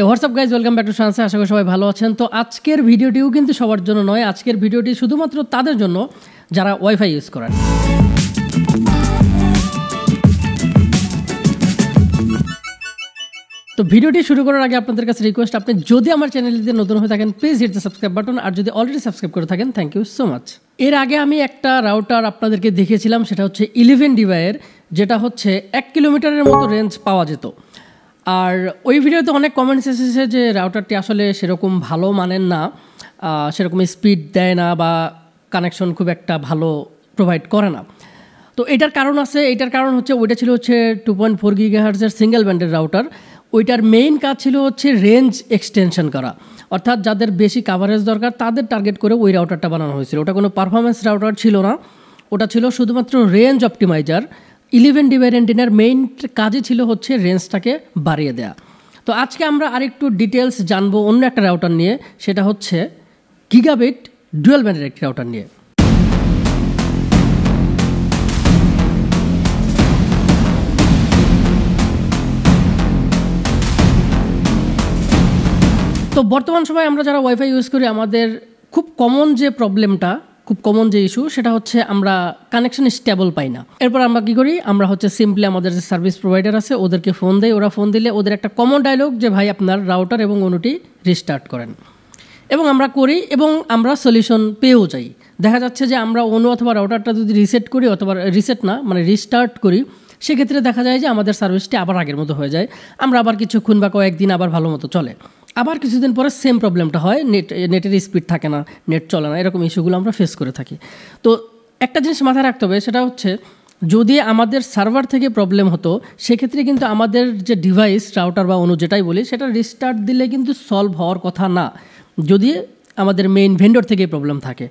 WhatsApp guys, welcome back to শানসে। আশা করি সবাই ভালো আছেন। তো আজকের ভিডিওটিও কিন্তু সবার জন্য নয়, আজকের ভিডিওটি শুধুমাত্র তাদের জন্য যারা ওয়াইফাই ইউজ করেন। তো ভিডিওটি শুরু করার আগে আপনাদের কাছে রিকোয়েস্ট, আপনি যদি আমার চ্যানেলটিতে নতুন হয়ে থাকেন please hit the subscribe button, আর যদি অলরেডি সাবস্ক্রাইব করে থাকেন থ্যাংক ইউ সো মাচ। এর আগে আমি একটা রাউটার আপনাদেরকে দেখিয়েছিলাম, সেটা হচ্ছে 11 ডিভাইয়ের, যেটা হচ্ছে 1 কিলোমিটারের মতো রেঞ্জ পাওয়া যেত। আর ওই ভিডিওতে অনেক কমেন্টস এসেছে যে রাউটারটি আসলে সেরকম ভালো মানের না, সেরকম স্পিড দেয় না বা কানেকশন খুব একটা ভালো প্রোভাইড করে না। তো এটার কারণ আছে, এটার কারণ হচ্ছে ওইটা ছিল হচ্ছে 2.4 গিগাহার্টজের সিঙ্গেল ব্যান্ডের রাউটার। ওইটার মেইন কাজ ছিল হচ্ছে রেঞ্জ এক্সটেনশন করা, অর্থাৎ যাদের বেশি কাভারেজ দরকার তাদের টার্গেট করে ওই রাউটারটা বানানো হয়েছিল। ওটা কোনো পারফরমেন্স রাউটার ছিল না, ওটা ছিল শুধুমাত্র রেঞ্জ অপটিমাইজার। 11 ডিভাইস এন্টিনার মেইন কাজই ছিল হচ্ছে রেঞ্জটাকে বাড়িয়ে দেওয়া। তো আজকে আমরা আরেকটু ডিটেলস জানবো অন্য একটা রাউটার নিয়ে, সেটা হচ্ছে গিগাবিট ডুয়াল ব্যান্ডের একটি রাউটার নিয়ে। তো বর্তমান সময়ে আমরা যারা ওয়াইফাই ইউজ করি, আমাদের খুব কমন যে প্রবলেমটা, খুব কমন যে ইস্যু, সেটা হচ্ছে আমরা কানেকশন স্টেবল পাই না। এরপর আমরা কী করি, আমরা হচ্ছে সিম্পলি আমাদের যে সার্ভিস প্রোভাইডার আছে ওদেরকে ফোন দেয়। ওরা ফোন দিলে ওদের একটা কমন ডায়লগ যে ভাই আপনার রাউটার এবং অনুটি রিস্টার্ট করেন, এবং আমরা করি এবং আমরা সলিউশন পেয়েও যাই। দেখা যাচ্ছে যে আমরা অনু অথবা রাউটারটা যদি রিসেট করি, অথবা রিস্টার্ট করি, সেক্ষেত্রে দেখা যায় যে আমাদের সার্ভিসটি আবার আগের মতো হয়ে যায়। আমরা আবার কিছুক্ষণ বা কয়েকদিন আবার ভালো মতো চলে, আবার কিছুদিন পরে সেম প্রবলেমটা হয়, নেটের স্পিড থাকে না, নেট চলে না, এরকম ইস্যুগুলো আমরা ফেস করে থাকি। তো একটা জিনিস মাথায় রাখতে হবে, সেটা হচ্ছে যদি আমাদের সার্ভার থেকে প্রবলেম হতো, সেক্ষেত্রে কিন্তু আমাদের যে ডিভাইস রাউটার বা অনু যেটাই বলি, সেটা রিস্টার্ট দিলে কিন্তু সলভ হওয়ার কথা না, যদি আমাদের মেইন ভেন্ডর থেকে প্রবলেম থাকে।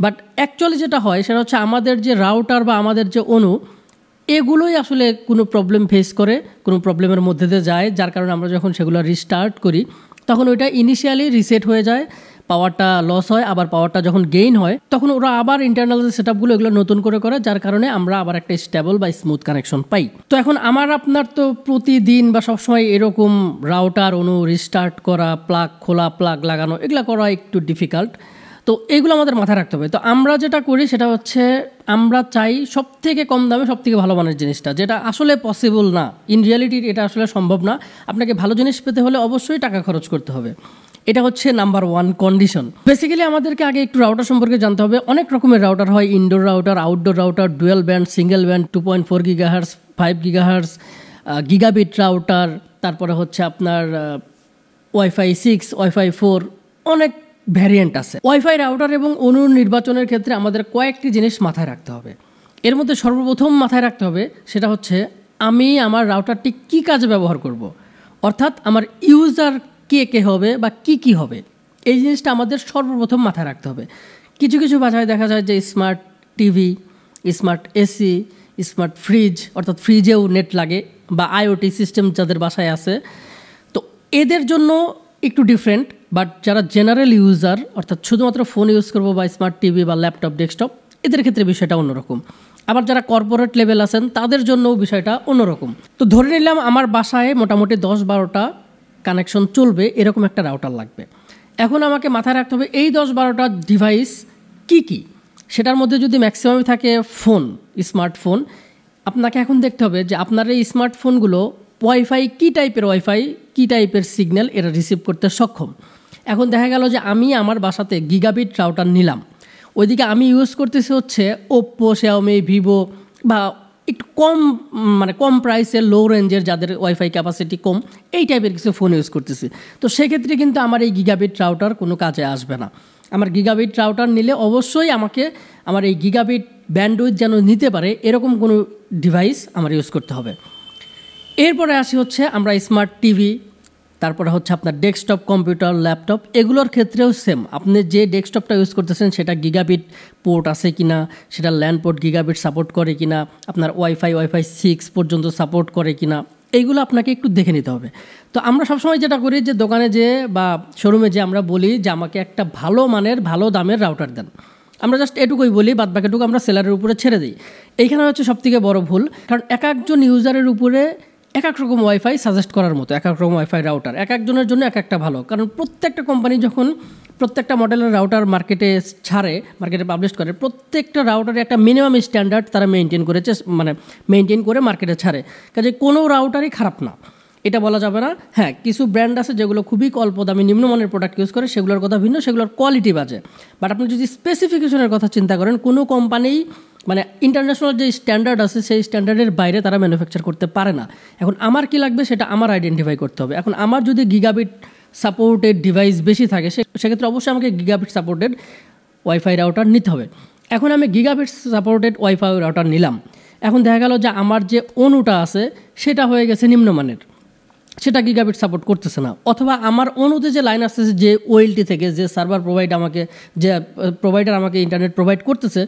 বাট অ্যাকচুয়ালি যেটা হয় সেটা হচ্ছে আমাদের যে রাউটার বা আমাদের যে অনু, এগুলোই আসলে কোনো প্রবলেম ফেস করে, কোনো প্রবলেমের মধ্যে দিয়ে যায়, যার কারণে আমরা যখন সেগুলো রিস্টার্ট করি তখন ওইটা ইনিশিয়ালি রিসেট হয়ে যায়, পাওয়ারটা লস হয়, আবার পাওয়ারটা যখন গেইন হয় তখন ওরা আবার ইন্টারনাল যে সেটআপগুলো এগুলো নতুন করে, যার কারণে আমরা আবার একটা স্টেবল বা স্মুথ কানেকশন পাই। তো এখন আপনার তো প্রতিদিন বা সবসময় এরকম রাউটার অনু রিস্টার্ট করা, প্লাগ খোলা, প্লাগ লাগানো, এগুলো করা একটু ডিফিকাল্ট। তো এগুলো আমাদের মাথায় রাখতে হবে। তো আমরা যেটা করি সেটা হচ্ছে আমরা চাই সব থেকে কম দামে সব থেকে ভালো মানের জিনিসটা, যেটা আসলে পসিবল না, ইন রিয়ালিটি এটা আসলে সম্ভব না। আপনাকে ভালো জিনিস পেতে হলে অবশ্যই টাকা খরচ করতে হবে, এটা হচ্ছে নাম্বার 1 কন্ডিশন। বেসিক্যালি আমাদেরকে আগে একটু রাউটার সম্পর্কে জানতে হবে। অনেক রকমের রাউটার হয়, indoor router, outdoor router, dual band, single band, 2.4 gigahertz, 5 gigahertz, gigabit router, তারপরে হচ্ছে আপনার ওয়াইফাই 6, ওয়াইফাই 4, অনেক ভ্যারিয়েন্ট আছে। ওয়াইফাই রাউটার এবং অনুর নির্বাচনের ক্ষেত্রে আমাদের কয়েকটি জিনিস মাথায় রাখতে হবে। এর মধ্যে সর্বপ্রথম মাথায় রাখতে হবে সেটা হচ্ছে আমি আমার রাউটারটি কী কাজে ব্যবহার করব, অর্থাৎ আমার ইউজার কে হবে বা কি হবে, এই জিনিসটা আমাদের সর্বপ্রথম মাথায় রাখতে হবে। কিছু কিছু বাসায় দেখা যায় যে smart TV, smart AC, smart fridge, অর্থাৎ ফ্রিজেও নেট লাগে, বা আইওটি সিস্টেম যাদের বাসায় আছে, তো এদের জন্য একটু ডিফারেন্ট। বাট যারা জেনারেল ইউজার, অর্থাৎ শুধুমাত্র ফোন ইউজ করবো বা স্মার্ট টিভি বা ল্যাপটপ, ডেস্কটপ, এদের ক্ষেত্রে বিষয়টা অন্যরকম। আবার যারা কর্পোরেট লেভেল আছেন তাদের জন্যও বিষয়টা অন্যরকম। তো ধরে নিলাম আমার বাসায় মোটামুটি 10-12টা কানেকশন চলবে, এরকম একটা রাউটার লাগবে। এখন আমাকে মাথায় রাখতে হবে এই 10-12টা ডিভাইস কি, সেটার মধ্যে যদি ম্যাক্সিমামই থাকে ফোন, স্মার্টফোন, আপনাকে এখন দেখতে হবে যে আপনার এই স্মার্টফোনগুলো ওয়াইফাই কী টাইপের, ওয়াইফাই কী টাইপের সিগন্যাল এরা রিসিভ করতে সক্ষম। এখন দেখা গেল যে আমি আমার বাসাতে গিগাবিট রাউটার নিলাম, ওইদিকে আমি ইউজ করতেছি হচ্ছে ওপ্পো, শাওমি, ভিভো, বা একটু কম প্রাইসের, লো রেঞ্জের, যাদের ওয়াইফাই ক্যাপাসিটি কম, এই টাইপের কিছু ফোন ইউজ করতেছি। তো সেক্ষেত্রে কিন্তু আমার এই গিগাবিট রাউটার কোনো কাজে আসবে না। আমার গিগাবিট রাউটার নিলে অবশ্যই আমাকে আমার এই গিগাবিট ব্যান্ডউইথ যেন নিতে পারে এরকম কোনো ডিভাইস আমার ইউজ করতে হবে। এরপরে আসি হচ্ছে আমরা স্মার্ট টিভি, তারপরে হচ্ছে আপনার ডেস্কটপ কম্পিউটার, ল্যাপটপ, এগুলোর ক্ষেত্রেও সেম। আপনি যে ডেস্কটপটা ইউজ করতেছেন সেটা গিগাবিট পোর্ট আছে কিনা, সেটা ল্যান্ড পোর্ট গিগাবিট সাপোর্ট করে কিনা, আপনার ওয়াইফাই 6 পর্যন্ত সাপোর্ট করে কিনা, এইগুলো আপনাকে একটু দেখে নিতে হবে। তো আমরা সবসময় যেটা করি যে দোকানে যে বা শোরুমে যে আমরা বলি যে আমাকে একটা ভালো মানের, ভালো দামের রাউটার দেন, আমরা জাস্ট এটুকুই বলি, বাদ বাকিটুকু আমরা সেলারের উপরে ছেড়ে দিই। এইখানে হচ্ছে সবথেকে বড় ভুল, কারণ এক একজন ইউজারের উপরে এক এক রকম ওয়াইফাই সাজেস্ট করার মতো, এক এক রকম ওয়াইফাই রাউটার এক একজনের জন্য এক একটা ভালো। কারণ প্রত্যেকটা কোম্পানি যখন প্রত্যেকটা মডেলের রাউটার মার্কেটে পাবলিশ করে, প্রত্যেকটা রাউটারে একটা মিনিমাম স্ট্যান্ডার্ড তারা মেনটেন করে মার্কেটে ছাড়ে। কাজে কোনো রাউটারই খারাপ না এটা বলা যাবে না। হ্যাঁ, কিছু ব্র্যান্ড আছে যেগুলো খুবই অল্প দামি নিম্নমানের প্রোডাক্ট ইউজ করে, সেগুলোর কথা ভিন্ন, সেগুলোর কোয়ালিটি বাজে। বাট আপনি যদি স্পেসিফিকেশনের কথা চিন্তা করেন, কোনো কোম্পানি ইন্টারন্যাশনাল যে স্ট্যান্ডার্ড আছে সেই স্ট্যান্ডার্ডের বাইরে তারা ম্যানুফ্যাকচার করতে পারে না। এখন আমার কি লাগবে সেটা আমার আইডেন্টিফাই করতে হবে। এখন আমার যদি গিগাবিট সাপোর্টেড ডিভাইস বেশি থাকে সেক্ষেত্রে অবশ্যই আমাকে গিগাবিট সাপোর্টেড ওয়াইফাই রাউটার নিতে হবে। এখন আমি গিগাবিট সাপোর্টেড ওয়াইফাই রাউটার নিলাম, এখন দেখা গেল যে আমার যে অনুটা আছে সেটা হয়ে গেছে নিম্নমানের, সেটা গিগাবিট সাপোর্ট করতেছে না। অথবা আমার অনুতে যে লাইন আসতেছে যে ওএলটি থেকে, যে সার্ভার প্রোভাইডার আমাকে ইন্টারনেট প্রোভাইড করতেছে,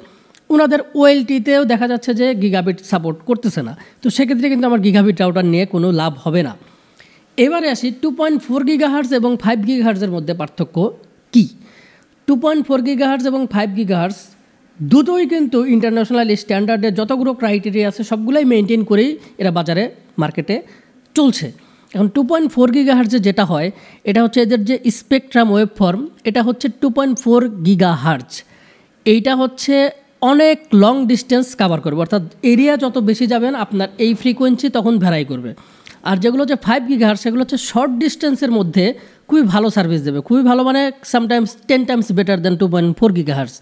ওনাদের ওএলটিতেও দেখা যাচ্ছে যে গিগাবিট সাপোর্ট করতেছে না। তো সেক্ষেত্রে কিন্তু আমার গিগাবিট রাউটার নিয়ে কোনো লাভ হবে না। এবারে আসি 2.4 গিগাহার্টজ এবং 5 গিগাহার্টজের মধ্যে পার্থক্য কী। 2.4 গিগাহার্টজ এবং 5 গিগাহার্টজ দুটোই কিন্তু ইন্টারন্যাশনাল স্ট্যান্ডার্ডের যতগুলো ক্রাইটেরিয়া আছে সবগুলোই মেনটেন করেই এরা বাজারে মার্কেটে চলছে। এখন 2.4 গিগাহার্টজে যেটা হয়, এটা হচ্ছে এদের যে স্পেকট্রাম ওয়েব ফর্ম, এটা হচ্ছে 2.4 গিগাহার্টজ। এইটা হচ্ছে অনেক লং ডিস্টেন্স কাভার করবে, অর্থাৎ এরিয়া যত বেশি যাবেন আপনার এই ফ্রিকোয়েন্সি তখন ভ্যারাই করবে। আর যেগুলো হচ্ছে 5 গিগাহার্টজ সেগুলো হচ্ছে শর্ট ডিস্টেন্সের মধ্যে খুবই ভালো সার্ভিস দেবে, খুবই ভালো সামটাইমস 10 টাইমস বেটার দেন 2.4 গিগাহার্টজ।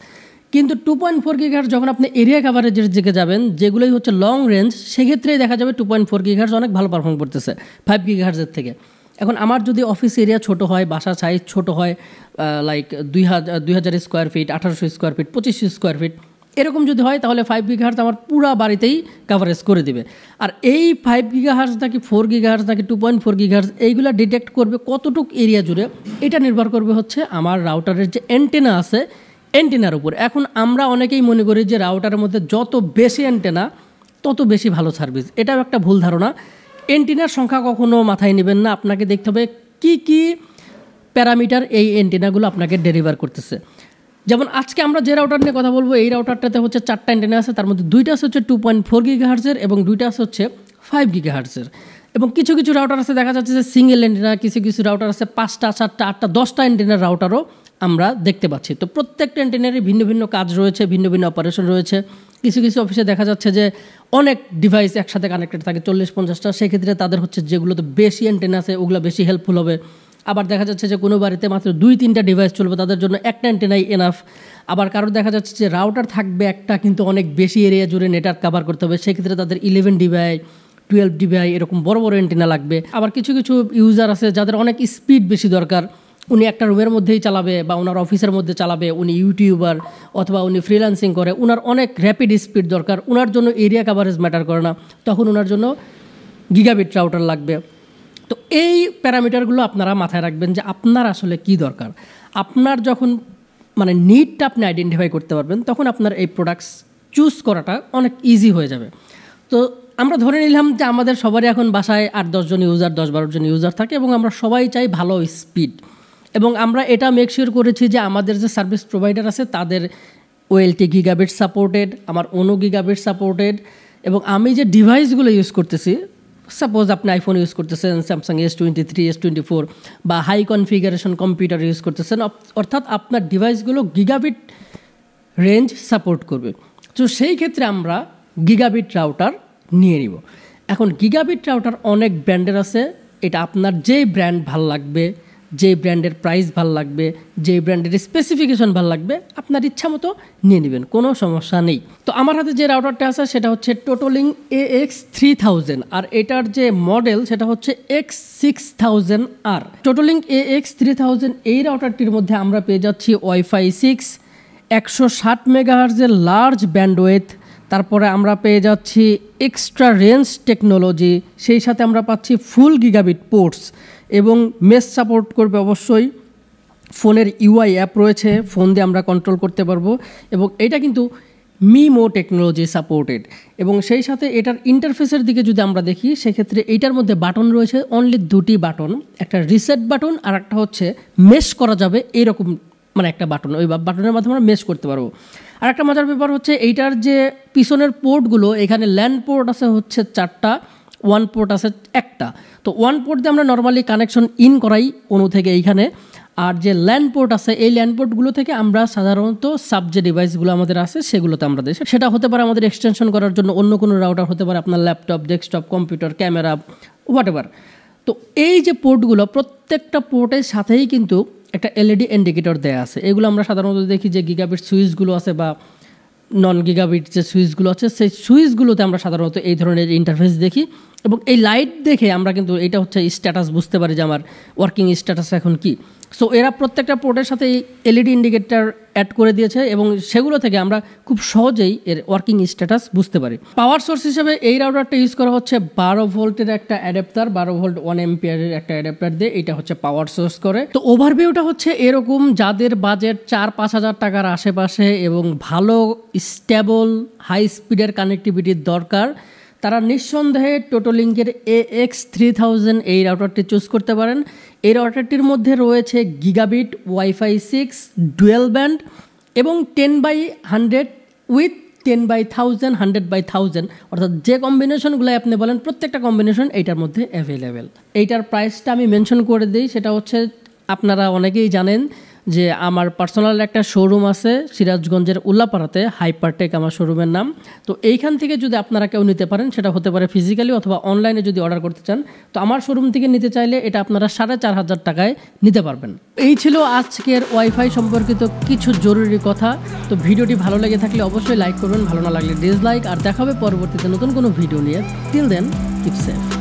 কিন্তু 2.4 গিগাহার্টজ যখন আপনি এরিয়া কাভারেজের দিকে যাবেন, যেগুলোই হচ্ছে লং রেঞ্জ, সেক্ষেত্রেই দেখা যাবে 2.4 গিগাহার্টজ অনেক ভালো পারফর্ম করতেছে 5 গিগাহার্টজের থেকে। এখন আমার যদি অফিস এরিয়া ছোট হয়, বাসা সাইজ ছোট হয়, like 2000 square feet, 1800 square feet, 2500 square feet, এরকম যদি হয় তাহলে 5 গিগাহার্টজ আমার পুরা বাড়িতেই কাভারেজ করে দিবে। আর এই 5 গিগাহার্টজ নাকি 4 গিগাহার্টজ নাকি 2.4 গিগাহার্টজ এইগুলো ডিটেক্ট করবে কতটুক এরিয়া জুড়ে, এটা নির্ভর করবে হচ্ছে আমার রাউটারের যে অ্যান্টেনা আছে অ্যান্টেনার উপর। এখন আমরা অনেকেই মনে করি যে রাউটারের মধ্যে যত বেশি অ্যান্টেনা তত বেশি ভালো সার্ভিস। এটাও একটা ভুল ধারণা। অ্যান্টেনার সংখ্যা কখনো মাথায় নেবেন না, আপনাকে দেখতে হবে কী কী প্যারামিটার এই অ্যান্টেনাগুলো আপনাকে ডেলিভার করতেছে। যেমন আজকে আমরা যে রাউটার নিয়ে কথা বলবো, এই রাউটারটাতে হচ্ছে 4টা অ্যান্টেনা আছে, তার মধ্যে 2টা হচ্ছে 2.4 গিগাহার্টজের এবং 2টা হচ্ছে 5 গিগাহার্টজের। এবং কিছু কিছু রাউটার আছে দেখা যাচ্ছে যে সিঙ্গেল অ্যান্টেনা, কিছু কিছু রাউটার আছে 5টা 4টা 8টা 10টা অ্যান্টেনার রাউটারও আমরা দেখতে পাচ্ছি। তো প্রত্যেকটা অ্যান্টেনারই ভিন্ন ভিন্ন কাজ রয়েছে, ভিন্ন ভিন্ন অপারেশন রয়েছে। কিছু কিছু অফিসে দেখা যাচ্ছে যে অনেক ডিভাইস একসাথে কানেক্টেড থাকে 40-50টা, সেক্ষেত্রে তাদের হচ্ছে যেগুলোতে বেশি অ্যান্টেনা আছে ওগুলো বেশি হেল্পফুল হবে। আবার দেখা যাচ্ছে যে কোনো বাড়িতে মাত্র 2-3টা ডিভাইস চলবে, তাদের জন্য একটা অ্যান্টেনাই এনাফ। আবার কারোর দেখা যাচ্ছে যে রাউটার থাকবে একটা, কিন্তু অনেক বেশি এরিয়া জুড়ে নেটওয়ার্ক কভার করতে হবে, সেক্ষেত্রে তাদের 11 ডিবিআই 12 ডিবিআই এরকম বড় বড় অ্যান্টেনা লাগবে। আবার কিছু কিছু ইউজার আছে যাদের অনেক স্পিড বেশি দরকার, উনি একটা রুমের মধ্যেই চালাবে বা ওনার অফিসের মধ্যে চালাবে, উনি ইউটিউবার অথবা উনি ফ্রিল্যান্সিং করে, ওনার অনেক র্যাপিড স্পিড দরকার, ওনার জন্য এরিয়া কাভারেজ ম্যাটার করে না, তখন ওনার জন্য গিগাবিট রাউটার লাগবে। তো এই প্যারামিটারগুলো আপনারা মাথায় রাখবেন যে আপনার আসলে কি দরকার। আপনার যখন নিডটা আপনি আইডেন্টিফাই করতে পারবেন, তখন আপনার এই প্রোডাক্টস চুজ করাটা অনেক ইজি হয়ে যাবে। তো আমরা ধরে নিলাম যে আমাদের সবারই এখন বাসায় 8-10 জন ইউজার, 10-12 জন ইউজার থাকে এবং আমরা সবাই চাই ভালো স্পিড। এবং আমরা এটা মেক শিওর করেছি যে আমাদের যে সার্ভিস প্রোভাইডার আছে তাদের ওএলটি গিগাবিট সাপোর্টেড, আমার অনু গিগাবিট সাপোর্টেড। এবং আমি যে ডিভাইসগুলো ইউজ করতেছি, সাপোজ আপনি আইফোন ইউজ করতেছেন, স্যামসাং S23, S24 বা হাই কনফিগারেশন কম্পিউটার ইউজ করতেছেন, অর্থাৎ আপনার ডিভাইসগুলো গিগাবিট রেঞ্জ সাপোর্ট করবে। তো সেই ক্ষেত্রে আমরা গিগাবিট রাউটার নিয়ে নিব। এখন গিগাবিট রাউটার অনেক ব্র্যান্ডের আছে, এটা আপনার যেই ব্র্যান্ড ভাল লাগবে, যে ব্র্যান্ডের প্রাইস ভাল লাগবে, যে ব্র্যান্ডের স্পেসিফিকেশন ভাল লাগবে, আপনার ইচ্ছা মতো নিয়ে নেবেন, কোনো সমস্যা নেই। তো আমার হাতে যে রাউটারটা আছে সেটা হচ্ছে টোটোলিং AX3000, আর এটার যে মডেল সেটা হচ্ছে X6000R। টোটোলিং AX3000 এই রাউটারটির মধ্যে আমরা পেয়ে যাচ্ছি ওয়াইফাই 6, 160 মেগাহার্জের লার্জ ব্যান্ডউইথ, তারপরে আমরা পেয়ে যাচ্ছি এক্সট্রা রেঞ্জ টেকনোলজি, সেই সাথে আমরা পাচ্ছি ফুল গিগাবিট পোর্টস এবং মেশ সাপোর্ট করবে অবশ্যই। ফোনের ইউআই অ্যাপ রয়েছে, ফোন দিয়ে আমরা কন্ট্রোল করতে পারবো এবং এটা কিন্তু মিমো টেকনোলজি সাপোর্টেড। এবং সেই সাথে এটার ইন্টারফেসের দিকে যদি আমরা দেখি, সেক্ষেত্রে এইটার মধ্যে বাটন রয়েছে অনলি 2টি বাটন, একটা রিসেট বাটন আর একটা হচ্ছে মেশ করা যাবে এইরকম একটা বাটন, ওই বাটনের মাধ্যমে আমরা মেশ করতে পারবো। আর একটা মজার ব্যাপার হচ্ছে এইটার যে পিছনের পোর্টগুলো, এখানে ল্যান্ড পোর্ট আছে হচ্ছে 4টা ওয়ান পোর্ট আছে একটা। তো ওয়ান পোর্ট দিয়ে আমরা নর্মালি কানেকশন ইন করাই অনু থেকে এইখানে। আর যে ল্যান্ড পোর্ট আছে এই ল্যান্ড পোর্টগুলো থেকে আমরা সাধারণত সাব যে ডিভাইসগুলো আমাদের আছে সেগুলোতে আমরা দিই। সেটা হতে পারে আমাদের এক্সটেনশন করার জন্য অন্য কোনো রাউটার, হতে পারে আপনার laptop, desktop, computer, camera, whatever. তো এই যে পোর্টগুলো প্রত্যেকটা পোর্টের সাথেই কিন্তু একটা এলইডি ইন্ডিকেটর দেয়া আছে। এগুলো আমরা সাধারণত দেখি যে গিগাবিট সুইচগুলো আছে বা নন গিগাবিট যে সুইচগুলো আছে সেই সুইচগুলোতে আমরা সাধারণত এই ধরনের ইন্টারফেস দেখি, এবং এই লাইট দেখে আমরা কিন্তু এটা হচ্ছে স্ট্যাটাস বুঝতে পারি যে আমার ওয়ার্কিং স্ট্যাটাস এখন কি। সো এরা প্রত্যেকটা পোর্টের সাথে এই এলইডি ইন্ডিকেটর অ্যাড করে দিয়েছে এবং সেগুলো থেকে আমরা খুব সহজেই এর ওয়ার্কিং স্ট্যাটাস বুঝতে পারি। পাওয়ার সোর্স হিসেবে এই রাউটারটা ইউজ করা হচ্ছে 12 ভোল্টের একটা অ্যাডাপ্টার, 12 ভোল্ট 1 এম্পিয়ারের একটা অ্যাডাপ্টার দিয়ে এটা হচ্ছে পাওয়ার সোর্স করে। তো ওভারভিউটা হচ্ছে এরকম, যাদের বাজেট 4-5 হাজার টাকার আশেপাশে এবং ভালো স্টেবল হাই স্পিডের কানেক্টিভিটির দরকার, তারা নিঃসন্দেহে টোটোলিঙ্কের AX3000 এই রাউটারটি চুজ করতে পারেন। এই রাউটারটির মধ্যে রয়েছে গিগাবিট ওয়াইফাই 6 ডুয়েল ব্যান্ড এবং 10/100 উইথ 10/1000 100/1000, অর্থাৎ যে কম্বিনেশনগুলো আপনি বলেন প্রত্যেকটা কম্বিনেশন এইটার মধ্যে অ্যাভেলেবেল। এইটার প্রাইসটা আমি মেনশন করে দিই, সেটা হচ্ছে আপনারা অনেকেই জানেন যে আমার পার্সোনাল একটা শোরুম আছে সিরাজগঞ্জের উল্লাপাড়াতে, হাইপারটেক আমার শোরুমের নাম। তো এইখান থেকে যদি আপনারা কেউ নিতে পারেন, সেটা হতে পারে ফিজিক্যালি অথবা অনলাইনে যদি অর্ডার করতে চান, তো আমার শোরুম থেকে নিতে চাইলে এটা আপনারা 4500 টাকায় নিতে পারবেন। এই ছিল আজকের ওয়াইফাই সম্পর্কিত কিছু জরুরি কথা। তো ভিডিওটি ভালো লেগে থাকলে অবশ্যই লাইক করবেন, ভালো না লাগলে ডিসলাইক, আর দেখা হবে পরবর্তীতে নতুন কোনো ভিডিও নিয়ে। Till then keep safe.